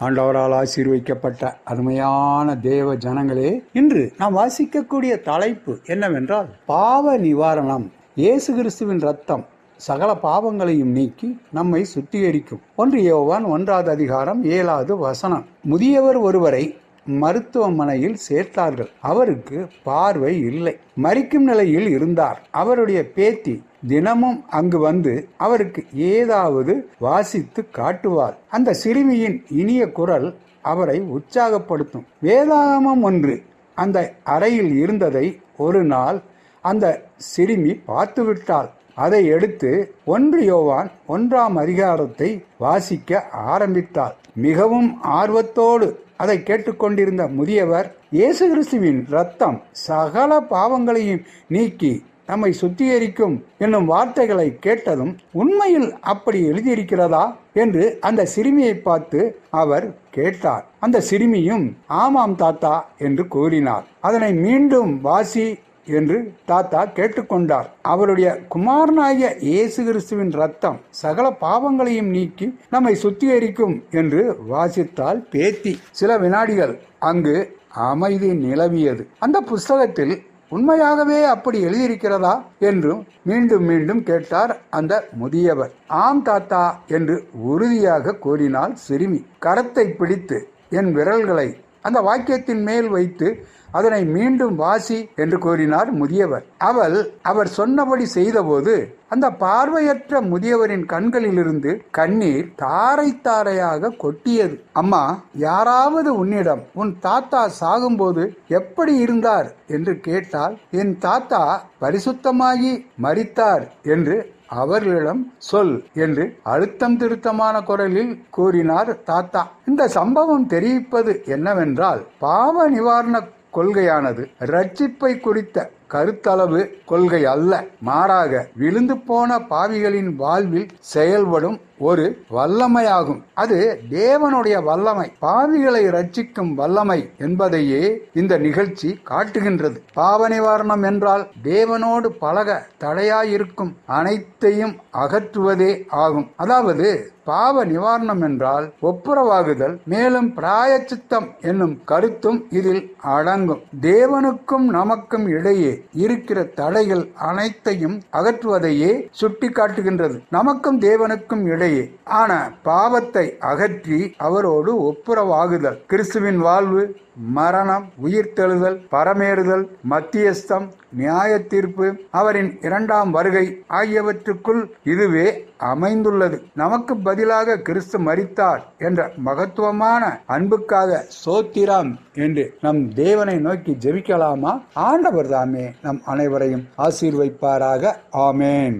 ஆண்டவரால் ஆசீர்வதிக்கப்பட்ட அருமையான தேவ ஜனங்களே, இன்று நாம் வாசிக்கக்கூடிய தலைப்பு என்னவென்றால் பாவ நிவாரணம். இயேசு கிறிஸ்துவின் ரத்தம் சகல பாவங்களையும் நீக்கி நம்மை சுத்திகரிக்கும். 1 யோவான் 1வது அதிகாரம் 7வது வசனம். முதியவர் ஒருவரை மருத்துவமனையில் சேர்த்தார்கள். அவருக்கு பார்வை இல்லை, மரிக்கும் நிலையில் இருந்தார். அவருடைய பேத்தி தினமும் அங்கு வந்து அவருக்கு ஏதாவது வாசித்து காட்டுவார். அந்த சிறுமியின் இனிய குரல் அவரை உற்சாகப்படுத்தும். வேதாகமம் ஒன்று அந்த அறையில் இருந்ததை ஒரு நாள் அந்த சிறுமி பார்த்துவிட்டாள். அதை எடுத்து 1 யோவான் 1ஆம் அதிகாரத்தை வாசிக்க ஆரம்பித்தாள். மிகவும் ஆர்வத்தோடு அதை கேட்டுக்கொண்டிருந்த முதியவர், இயேசு கிறிஸ்துவின் ரத்தம் சகல பாவங்களையும் நீக்கி நம்மை சுத்திகரிக்கும் என்னும் வார்த்தைகளை கேட்டதும், உண்மையில் அப்படி எழுதியிருக்கிறதா என்று அந்த சிறுமியை பார்த்து அவர் கேட்டார். அந்த சிறுமியும் ஆமாம் தாத்தா என்று கூறினார். அதனை மீண்டும் வாசி என்று தாத்தா கேட்டுக்கொண்டார். அவருடைய குமாரனாகிய இயேசு கிறிஸ்துவின் ரத்தம் சகல பாவங்களையும் நீக்கி நம்மை சுத்திகரிக்கும் என்று வாசித்தால் பேத்தி. சில வினாடிகள் அங்கு அமைதி நிலவியது. அந்த புஸ்தகத்தில் உண்மையாகவே அப்படி எழுதியிருக்கிறதா என்றும் மீண்டும் மீண்டும் கேட்டார் அந்த முதியவர். ஆம் தாத்தா என்று உறுதியாக கூறினாள் சிறுமி. கரத்தை பிடித்து என் விரல்களை அந்த வாக்கியத்தின் மேல் வைத்து அதனை மீண்டும் வாசி என்று கூறினார் முதியவர். அவர் சொன்னபடி செய்தபோது அந்த பார்வையற்ற முதியவரின் கண்களிலிருந்து கண்ணீர் தாரை தாரையாக கொட்டியது. அம்மா, யாராவது உன்னிடம் உன் தாத்தா சாகும்போது எப்படி இருந்தார் என்று கேட்டால், என் தாத்தா பரிசுத்தமாகி மரித்தார் என்று அவர்களிடம் சொல் என்று அழுத்தம் திருத்தமான குரலில் கூறினார் தாத்தா. இந்த சம்பவம் தெரிவிப்பது என்னவென்றால், பாவ நிவாரண கொள்கையானது ரட்சிப்பை குறித்த கருத்தளவு கொள்கை அல்ல. மாறாக விழுந்து போன பாவிகளின் வாழ்வில் செயல்படும் ஒரு வல்லமையாகும். அது தேவனுடைய வல்லமை, பாவிகளை ரட்சிக்கும் வல்லமை என்பதையே இந்த நிகழ்ச்சி காட்டுகின்றது. பாவ நிவாரணம் என்றால் தேவனோடு பழக தடையாயிருக்கும் அனைத்தையும் அகற்றுவதே ஆகும். அதாவது பாவ நிவாரணம் என்றால் ஒப்புரவாகுதல், மேலும் பிராயச்சித்தம் என்னும் கருத்தும் இதில் அடங்கும். தேவனுக்கும் நமக்கும் இடையே இருக்கிற தடைகள் அனைத்தையும் அகற்றுவதையே சுட்டி காட்டுகின்றது. நமக்கும் தேவனுக்கும் இடையே ஆன பாவத்தை அகற்றி அவரோடு ஒப்புரவாகுதல், கிறிஸ்துவின் வாழ்வு, மரணம், உயிர்த்தெழுதல், பரமேறுதல், மத்தியஸ்தம், நியாய தீர்ப்பு, அவரின் 2ஆம் வருகை ஆகியவற்றுக்குள் இதுவே அமைந்துள்ளது. நமக்கு பதிலாக கிறிஸ்து மரித்தார் என்ற மகத்துவமான அன்புக்காக சோத்திரம் என்று நம் தேவனை நோக்கி ஜெபிக்கலாமா? ஆண்டவர் தாமே நம் அனைவரையும் ஆசீர்வதிப்பாராக. ஆமேன்.